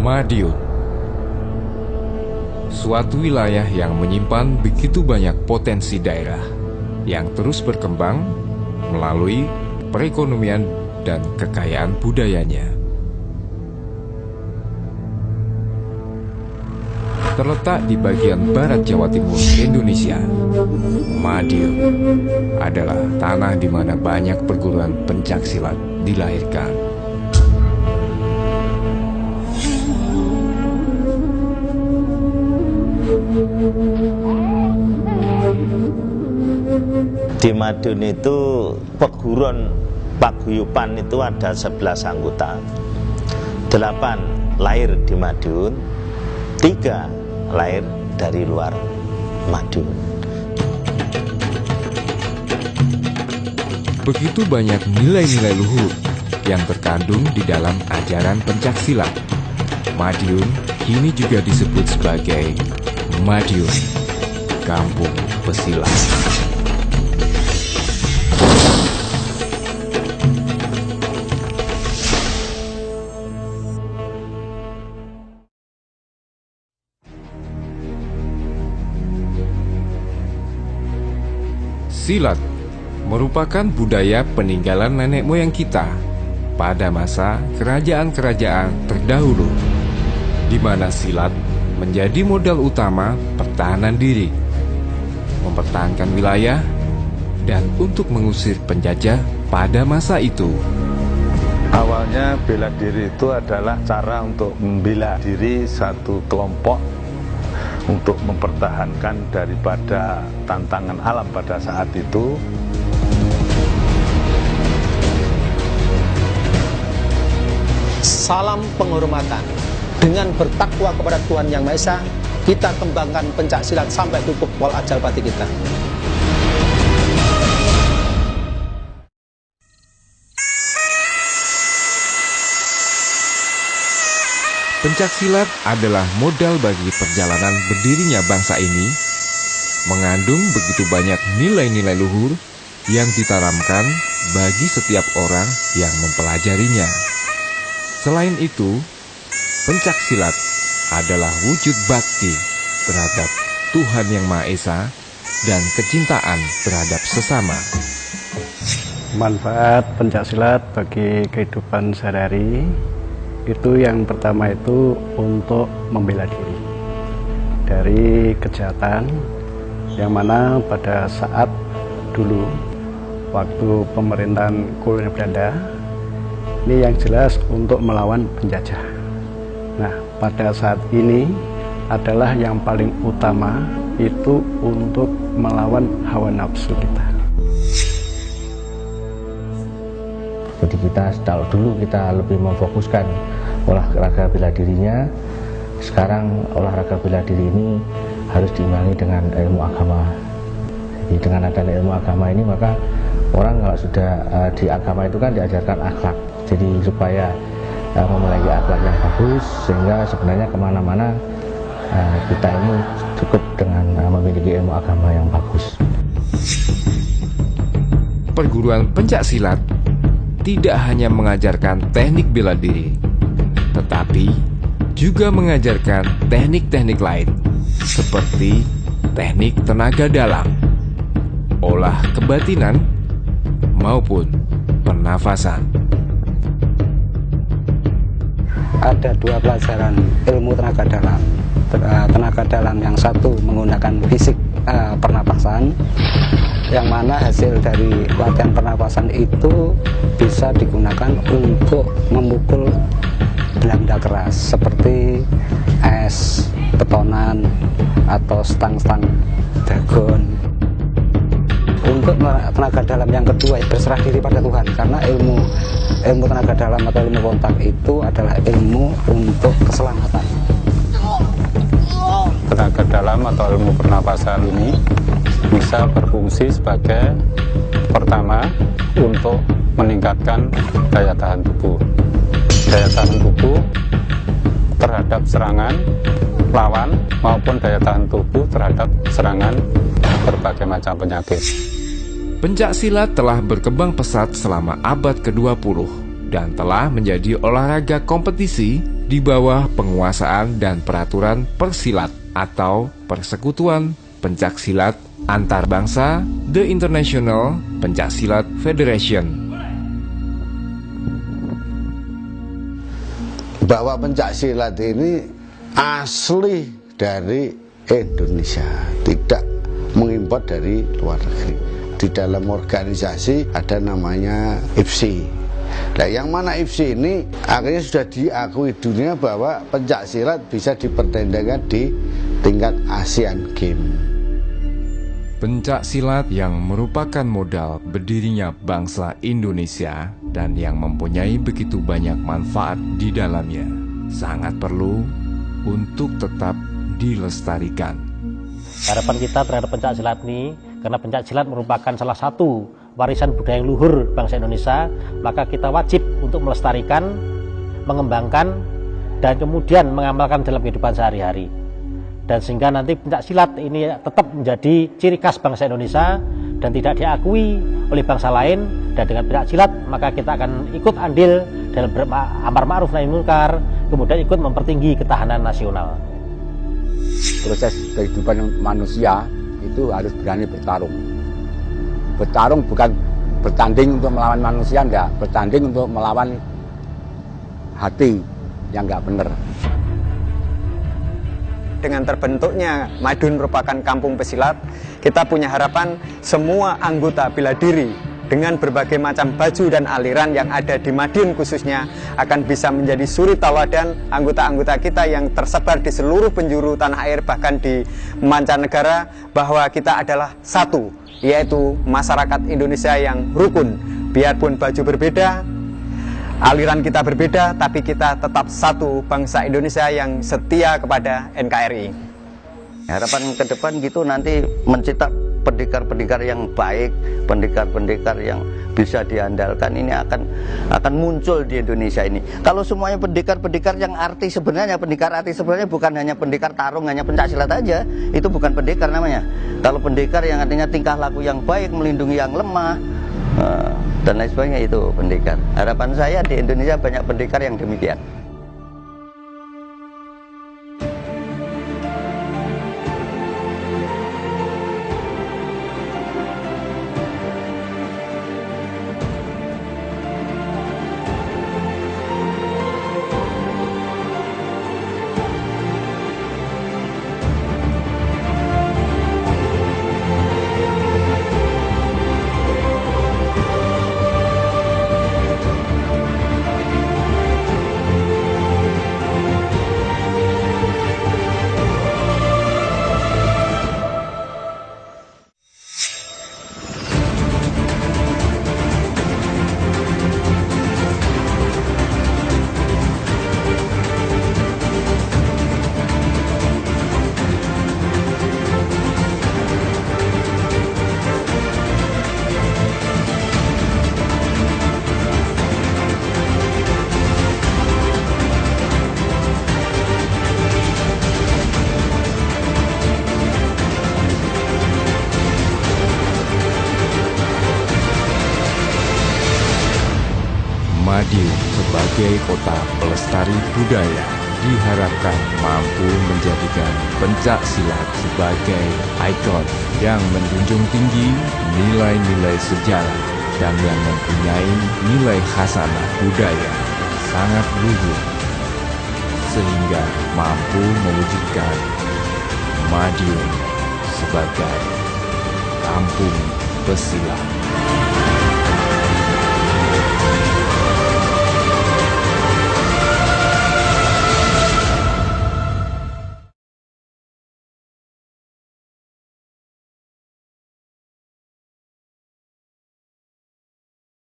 Madiun, suatu wilayah yang menyimpan begitu banyak potensi daerah yang terus berkembang melalui perekonomian dan kekayaan budayanya. Terletak di bagian barat Jawa Timur Indonesia, Madiun adalah tanah di mana banyak perguruan pencaksilat dilahirkan. Di Madiun itu perguruan paguyuban itu ada 11 anggota. 8 lahir di Madiun, 3 lahir dari luar Madiun. Begitu banyak nilai-nilai luhur yang terkandung di dalam ajaran pencaksilat. Madiun kini juga disebut sebagai Madiun, Kampung Pesilat. Silat merupakan budaya peninggalan nenek moyang kita pada masa kerajaan-kerajaan terdahulu, di mana silat menjadi modal utama pertahanan diri, mempertahankan wilayah, dan untuk mengusir penjajah pada masa itu. Awalnya bela diri itu adalah cara untuk membela diri satu kelompok untuk mempertahankan daripada tantangan alam pada saat itu. Salam penghormatan. Dengan bertakwa kepada Tuhan Yang Maha Esa, kita kembangkan pencaksilat sampai tutup wal ajal pati kita. Pencaksilat adalah modal bagi perjalanan berdirinya bangsa ini, mengandung begitu banyak nilai-nilai luhur yang ditanamkan bagi setiap orang yang mempelajarinya. Selain itu, pencaksilat adalah wujud bakti terhadap Tuhan Yang Maha Esa dan kecintaan terhadap sesama. Manfaat pencaksilat bagi kehidupan sehari-hari itu yang pertama itu untuk membela diri dari kejahatan yang mana pada saat dulu waktu pemerintahan kolonial Belanda ini yang jelas untuk melawan penjajah. Nah, pada saat ini adalah yang paling utama itu untuk melawan hawa nafsu kita. Jadi kita dulu kita lebih memfokuskan olahraga bela dirinya. Sekarang olahraga bela diri ini harus diimbangi dengan ilmu agama. Jadi dengan adanya ilmu agama ini maka orang kalau sudah di agama itu kan diajarkan akhlak. Jadi supaya memiliki akhlak yang bagus sehingga sebenarnya kemana-mana kita ini cukup dengan memiliki ilmu agama yang bagus. Perguruan pencaksilat tidak hanya mengajarkan teknik bela diri, tetapi juga mengajarkan teknik-teknik lain seperti teknik tenaga dalam, olah kebatinan, maupun pernafasan. Ada 2 pelajaran ilmu tenaga dalam. Tenaga dalam yang satu menggunakan fisik pernapasan, yang mana hasil dari latihan pernapasan itu bisa digunakan untuk memukul benda keras seperti es, betonan, atau stang-stang dagon. Untuk tenaga dalam yang kedua berserah diri pada Tuhan, karena ilmu tenaga dalam atau ilmu kontak itu adalah ilmu untuk keselamatan. Tenaga dalam atau ilmu pernapasan ini bisa berfungsi sebagai pertama untuk meningkatkan daya tahan tubuh. Daya tahan tubuh terhadap serangan lawan maupun daya tahan tubuh terhadap serangan berbagai macam penyakit. Pencaksilat telah berkembang pesat selama abad ke-20 dan telah menjadi olahraga kompetisi di bawah penguasaan dan peraturan Persilat atau Persekutuan Pencaksilat Antar Bangsa, The International Pencaksilat Federation. Bahwa pencaksilat ini asli dari Indonesia, tidak mengimpor dari luar negeri. Di dalam organisasi ada namanya IFSI. Nah, yang mana IFSI ini akhirnya sudah diakui dunia bahwa pencaksilat bisa dipertandingkan di tingkat Asian Games. Pencaksilat yang merupakan modal berdirinya bangsa Indonesia dan yang mempunyai begitu banyak manfaat di dalamnya, sangat perlu untuk tetap dilestarikan. Harapan kita terhadap pencaksilat ini, karena pencaksilat merupakan salah satu warisan budaya yang luhur bangsa Indonesia, maka kita wajib untuk melestarikan, mengembangkan, dan kemudian mengamalkan dalam kehidupan sehari-hari. Dan sehingga nanti pencaksilat ini tetap menjadi ciri khas bangsa Indonesia dan tidak diakui oleh bangsa lain. Dan dengan pencaksilat maka kita akan ikut andil dalam amar ma'ruf nahi munkar, kemudian ikut mempertinggi ketahanan nasional. Proses kehidupan manusia itu harus berani bertarung. Bertarung bukan bertanding untuk melawan manusia, enggak. Bertanding untuk melawan hati yang enggak benar. Dengan terbentuknya Madiun merupakan kampung pesilat, kita punya harapan semua anggota bela diri dengan berbagai macam baju dan aliran yang ada di Madiun khususnya akan bisa menjadi suri tauladan anggota-anggota kita yang tersebar di seluruh penjuru tanah air, bahkan di mancanegara, bahwa kita adalah satu, yaitu masyarakat Indonesia yang rukun. Biarpun baju berbeda, aliran kita berbeda, tapi kita tetap satu bangsa Indonesia yang setia kepada NKRI. Harapan ke depan gitu nanti mencetak pendekar-pendekar yang baik, pendekar-pendekar yang bisa diandalkan, ini akan muncul di Indonesia ini. Kalau semuanya pendekar-pendekar yang arti sebenarnya, pendekar arti sebenarnya bukan hanya pendekar tarung, hanya pencaksilat aja, itu bukan pendekar namanya. Kalau pendekar yang artinya tingkah laku yang baik, melindungi yang lemah, dan lain sebagainya, itu pendekar. Harapan saya di Indonesia banyak pendekar yang demikian. Madiun sebagai kota pelestari budaya diharapkan mampu menjadikan pencaksilat sebagai ikon yang menjunjung tinggi nilai-nilai sejarah dan yang mempunyai nilai khasanah budaya sangat luhur, sehingga mampu mewujudkan Madiun sebagai kampung pesilat.